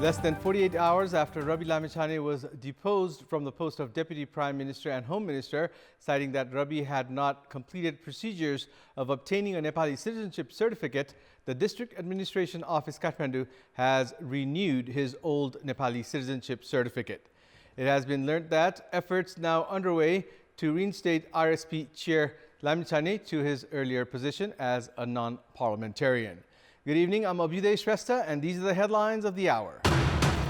Less than 48 hours after Rabi Lamichhane was deposed from the post of Deputy Prime Minister and Home Minister, citing that Rabi had not completed procedures of obtaining a Nepali citizenship certificate, the District Administration Office Kathmandu has renewed his old Nepali citizenship certificate. It has been learnt that efforts now underway to reinstate RSP Chair Lamichhane to his earlier position as a non-parliamentarian. Good evening, I'm Abhyuday Shrestha, and these are the headlines of the hour.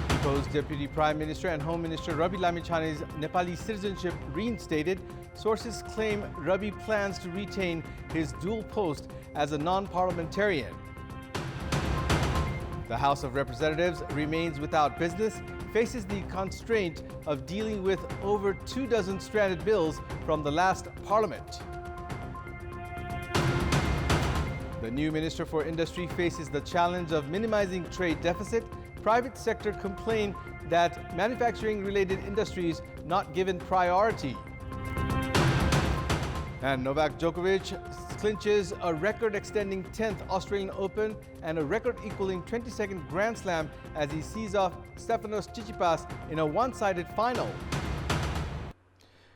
Deposed Deputy Prime Minister and Home Minister Rabi Lamichhane's Nepali citizenship reinstated. Sources claim Rabi plans to retain his dual post as a non-parliamentarian. The House of Representatives remains without business, faces the constraint of dealing with over 24 stranded bills from the last parliament. The new Minister for Industry faces the challenge of minimizing trade deficit. Private sector complain that manufacturing-related industries not given priority. And Novak Djokovic clinches a record-extending 10th Australian Open and a record-equaling 22nd Grand Slam as he sees off Stefanos Tsitsipas in a one-sided final.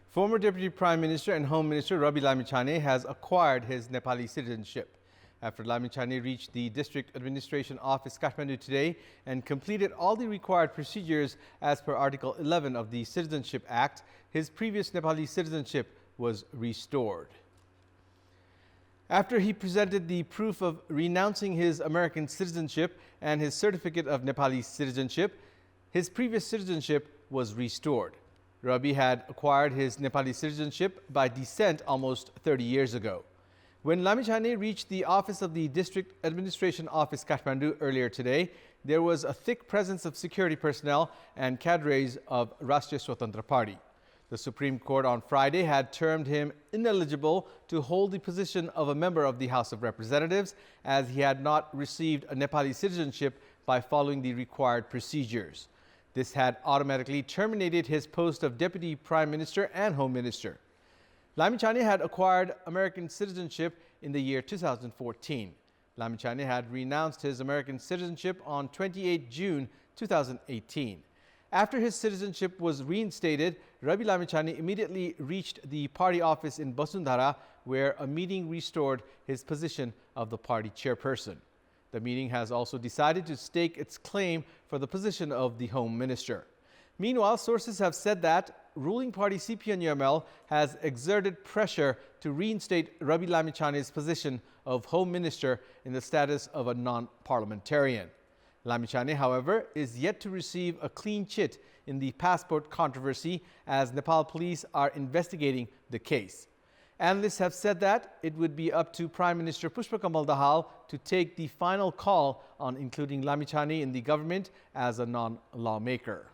Former Deputy Prime Minister and Home Minister Rabi Lamichhane has acquired his Nepali citizenship. After Lamichhane reached the District Administration Office Kathmandu today and completed all the required procedures as per Article 11 of the Citizenship Act, his previous Nepali citizenship was restored. After he presented the proof of renouncing his American citizenship and his certificate of Nepali citizenship, his previous citizenship was restored. Rabi had acquired his Nepali citizenship by descent almost 30 years ago. When Lamichhane reached the office of the District Administration Office Kathmandu earlier today, there was a thick presence of security personnel and cadres of Rashtriya Swatantra Party. The Supreme Court on Friday had termed him ineligible to hold the position of a member of the House of Representatives as he had not received a Nepali citizenship by following the required procedures. This had automatically terminated his post of Deputy Prime Minister and Home Minister. Lamichhane had acquired American citizenship in the year 2014. Lamichhane had renounced his American citizenship on 28 June 2018. After his citizenship was reinstated, Rabi Lamichhane immediately reached the party office in Basundhara, where a meeting restored his position of the party chairperson. The meeting has also decided to stake its claim for the position of the Home Minister. Meanwhile, sources have said that ruling party CPN-UML has exerted pressure to reinstate Rabi Lamichhane's position of Home Minister in the status of a non-parliamentarian. Lamichhane, however, is yet to receive a clean chit in the passport controversy as Nepal police are investigating the case. Analysts have said that it would be up to Prime Minister Pushpa Kamal Dahal to take the final call on including Lamichhane in the government as a non-lawmaker.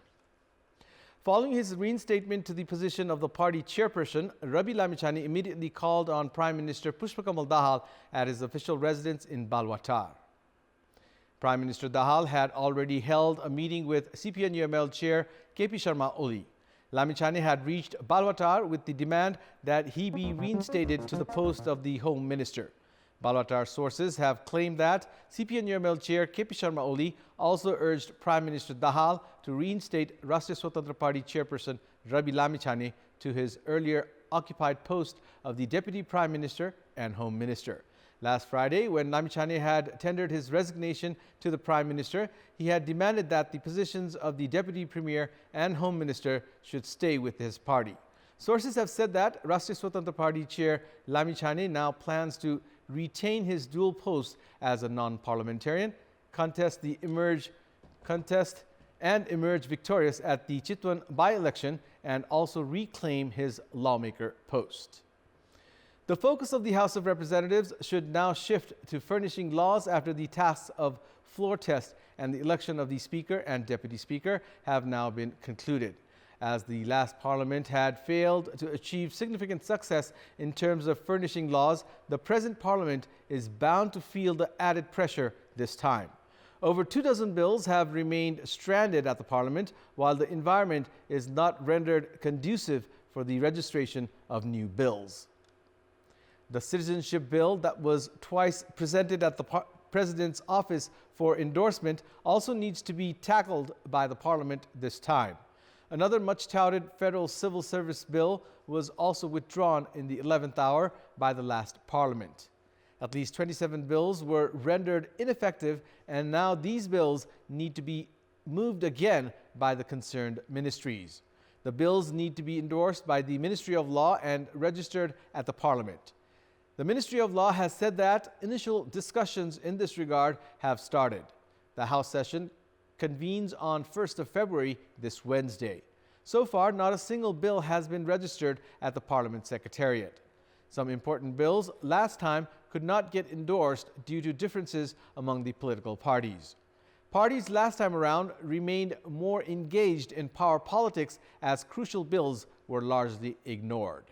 Following his reinstatement to the position of the party chairperson, Rabi Lamichhane immediately called on Prime Minister Pushpa Kamal Dahal at his official residence in Balwatar. Prime Minister Dahal had already held a meeting with CPN-UML chair KP Sharma Oli. Lamichhane had reached Balwatar with the demand that he be reinstated to the post of the Home Minister. Balwatar sources have claimed that CPN-UML chair KP Sharma Oli also urged Prime Minister Dahal to reinstate Rashtriya Swatantra Party chairperson Rabi Lamichhane to his earlier occupied post of the Deputy Prime Minister and Home Minister. Last Friday, when Lamichhane had tendered his resignation to the Prime Minister, he had demanded that the positions of the Deputy Premier and Home Minister should stay with his party. Sources have said that Rashtriya Swatantra Party chair Lamichhane now plans to retain his dual post as a non-parliamentarian, contest and emerge victorious at the Chitwan by-election, and also reclaim his lawmaker post. The focus of the House of Representatives should now shift to furnishing laws after the tasks of floor test and the election of the Speaker and Deputy Speaker have now been concluded. As the last Parliament had failed to achieve significant success in terms of furnishing laws, the present Parliament is bound to feel the added pressure this time. Over 24 bills have remained stranded at the Parliament, while the environment is not rendered conducive for the registration of new bills. The citizenship bill that was twice presented at the President's office for endorsement also needs to be tackled by the Parliament this time. Another much-touted federal civil service bill was also withdrawn in the 11th hour by the last Parliament. At least 27 bills were rendered ineffective, and now these bills need to be moved again by the concerned ministries. The bills need to be endorsed by the Ministry of Law and registered at the Parliament. The Ministry of Law has said that initial discussions in this regard have started. The House session convenes on 1st of February this Wednesday. So far, not a single bill has been registered at the Parliament Secretariat. Some important bills last time could not get endorsed due to differences among the political parties. Parties last time around remained more engaged in power politics as crucial bills were largely ignored.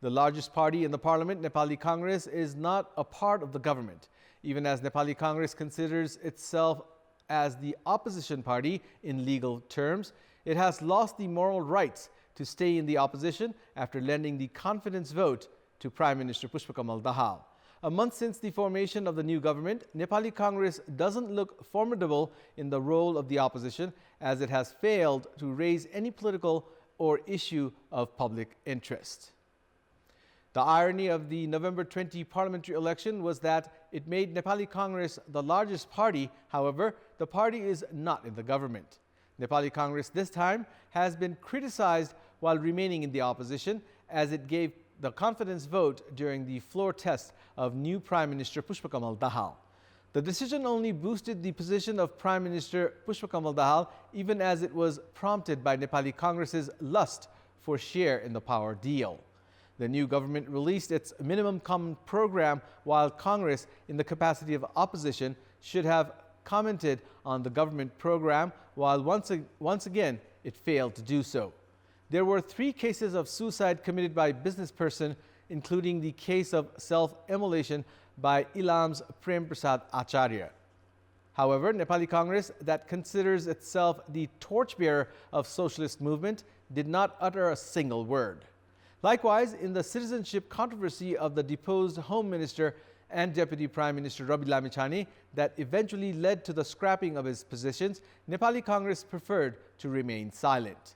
The largest party in the Parliament, Nepali Congress, is not a part of the government. Even as Nepali Congress considers itself as the opposition party in legal terms, it has lost the moral rights to stay in the opposition after lending the confidence vote to Prime Minister Pushpa Kamal Dahal. A month since the formation of the new government, Nepali Congress doesn't look formidable in the role of the opposition, as it has failed to raise any political or issue of public interest. The irony of the November 20 parliamentary election was that it made Nepali Congress the largest party. However, the party is not in the government. Nepali Congress this time has been criticized while remaining in the opposition, as it gave the confidence vote during the floor test of new Prime Minister Pushpa Kamal Dahal. The decision only boosted the position of Prime Minister Pushpa Kamal Dahal, even as it was prompted by Nepali Congress's lust for share in the power deal. The new government released its minimum common program, while Congress, in the capacity of opposition, should have commented on the government program, while once again it failed to do so. There were 3 cases of suicide committed by businessperson, including the case of self-immolation by Ilam's Prem Prasad Acharya. However, Nepali Congress, that considers itself the torchbearer of socialist movement, did not utter a single word. Likewise, in the citizenship controversy of the deposed Home Minister and Deputy Prime Minister Rabi Lamichhane that eventually led to the scrapping of his positions, Nepali Congress preferred to remain silent.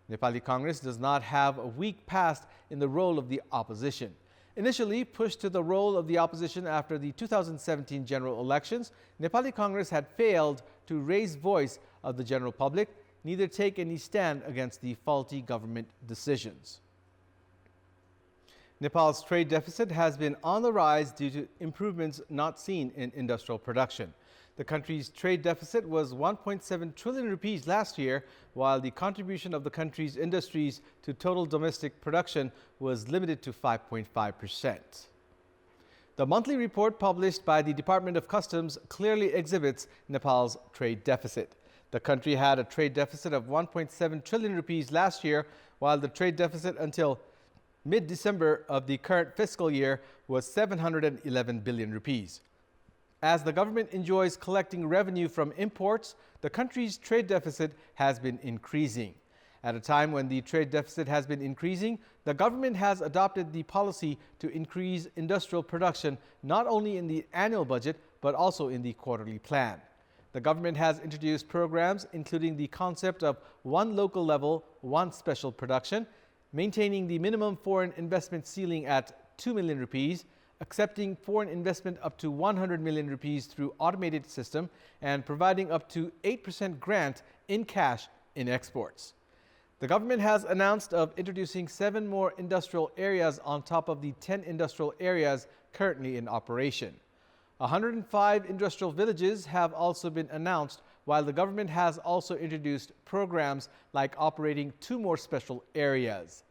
Nepali Congress does not have a weak past in the role of the opposition. Initially pushed to the role of the opposition after the 2017 general elections, Nepali Congress had failed to raise voice of the general public, neither take any stand against the faulty government decisions. Nepal's trade deficit has been on the rise due to improvements not seen in industrial production. The country's trade deficit was 1.7 trillion rupees last year, while the contribution of the country's industries to total domestic production was limited to 5.5%. The monthly report published by the Department of Customs clearly exhibits Nepal's trade deficit. The country had a trade deficit of 1.7 trillion rupees last year, while the trade deficit until mid-December of the current fiscal year was 711 billion rupees. As the government enjoys collecting revenue from imports, the country's trade deficit has been increasing. At a time when the trade deficit has been increasing, the government has adopted the policy to increase industrial production not only in the annual budget but also in the quarterly plan. The government has introduced programs including the concept of one local level, one special production, maintaining the minimum foreign investment ceiling at 2 million rupees, accepting foreign investment up to 100 million rupees through automated system, and providing up to 8% grant in cash in exports. The government has announced of introducing 7 more industrial areas on top of the 10 industrial areas currently in operation. 105 industrial villages have also been announced, while the government has also introduced programs like operating 2 more special areas.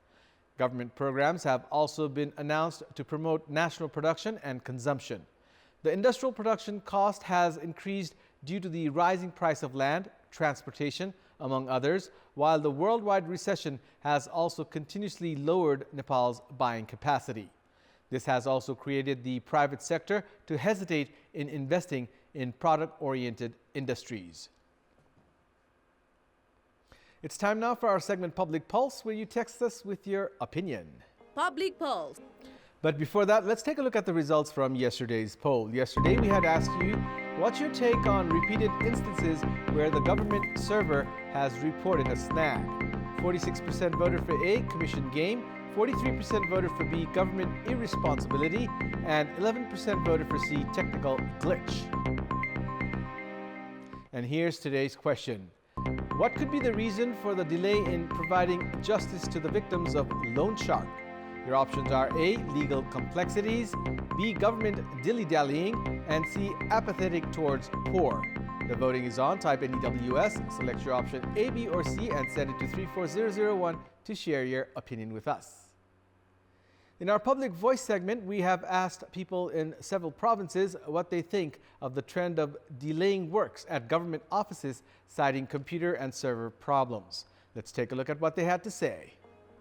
Government programs have also been announced to promote national production and consumption. The industrial production cost has increased due to the rising price of land, transportation, among others, while the worldwide recession has also continuously lowered Nepal's buying capacity. This has also created the private sector to hesitate in investing in product-oriented industries. It's time now for our segment Public Pulse, where you text us with your opinion. Public Pulse. But before that, let's take a look at the results from yesterday's poll. Yesterday, we had asked you, what's your take on repeated instances where the government server has reported a snag? 46% voted for A, commission game, 43% voted for B, government irresponsibility, and 11% voted for C, technical glitch. And here's today's question. What could be the reason for the delay in providing justice to the victims of loan shark? Your options are A, legal complexities, B, government dilly-dallying, and C, apathetic towards poor. The voting is on. Type NEWS, select your option A, B, or C, and send it to 34001 to share your opinion with us. In our public voice segment, we have asked people in several provinces what they think of the trend of delaying works at government offices, citing computer and server problems. Let's take a look at what they had to say.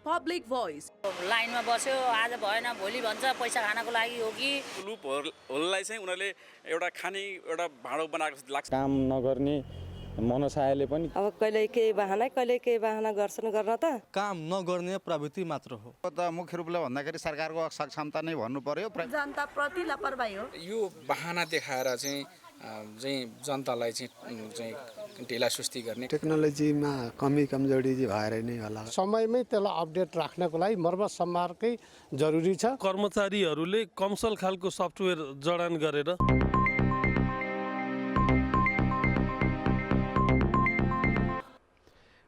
Public voice. लाइनमा बस्यो आज भएन भोलि भन्छ पैसा खानको लागि हो कि लुपहरूलाई चाहिँ उनीहरूले एउटा खाने एउटा भाँडो बनाएको जस्तो लाग्छ काम नगर्ने मनसायले पनि अब कहिले के बहाना गर्छन् गर्न त काम नगर्ने प्रवृत्ति मात्र हो त मुख्य रूपले भन्दाखेरि सरकारको सक्षमता नै भन्नु पर्यो जनता प्रति लापरवाही हो यो बहाना देखाएर चाहिँ जनतालाई चाहिँ ढिला सुस्ती गर्ने टेक्नोलोजीमा कमजोरी भएर नै होला समयमै त्यसलाई अपडेट राख्नको लागि मर्मत सम्हारकै जरुरी छ कर्मचारीहरूले कमसल खालको सफ्टवेयर जडान गरेर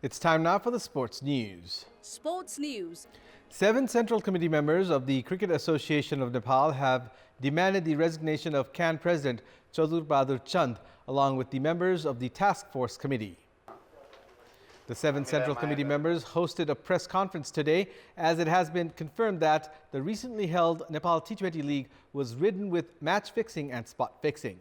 It's time now for the sports news. Sports news. 7 Central Committee members of the Cricket Association of Nepal have demanded the resignation of CAN President Chaudhry Bahadur Chand, along with the members of the Task Force Committee. The 7 Central Committee members hosted a press conference today, as it has been confirmed that the recently held Nepal T20 League was ridden with match fixing and spot fixing.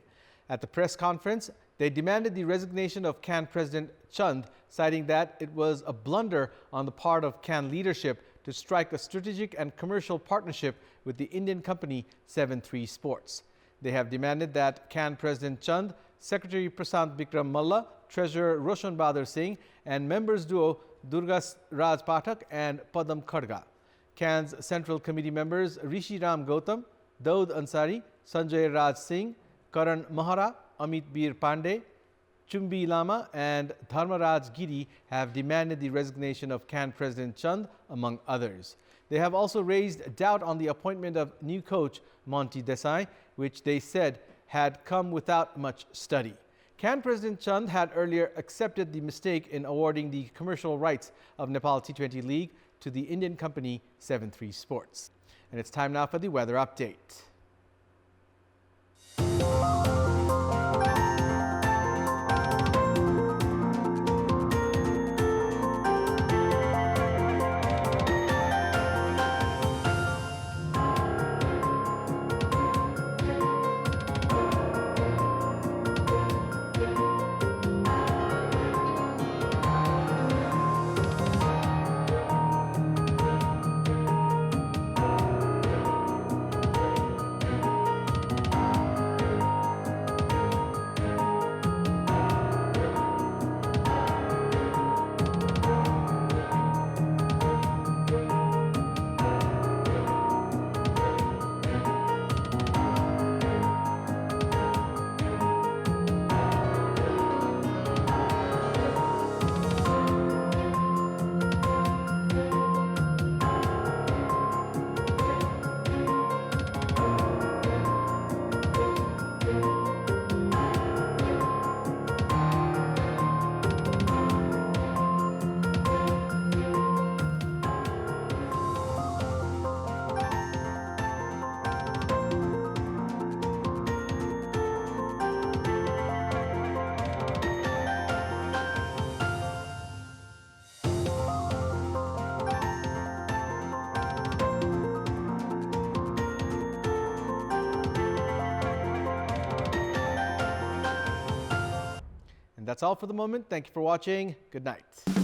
At the press conference, they demanded the resignation of CAN President Chand, citing that it was a blunder on the part of CAN leadership to strike a strategic and commercial partnership with the Indian company 7-3 Sports. They have demanded that CAN President Chand, Secretary Prasant Bikram Malla, Treasurer Roshan Bahadur Singh, and members duo Durgas Raj Pathak and Padam Khadga. CAN's Central Committee members Rishi Ram Gautam, Daud Ansari, Sanjay Raj Singh, Karan Mahara, Amit Bir Pandey, Chumbi Lama, and Dharmaraj Giri have demanded the resignation of CAN President Chand, among others. They have also raised doubt on the appointment of new coach Monty Desai, which they said had come without much study. CAN President Chand had earlier accepted the mistake in awarding the commercial rights of Nepal T20 League to the Indian company 7-3 Sports. And it's time now for the weather update. That's all for the moment. Thank you for watching. Good night.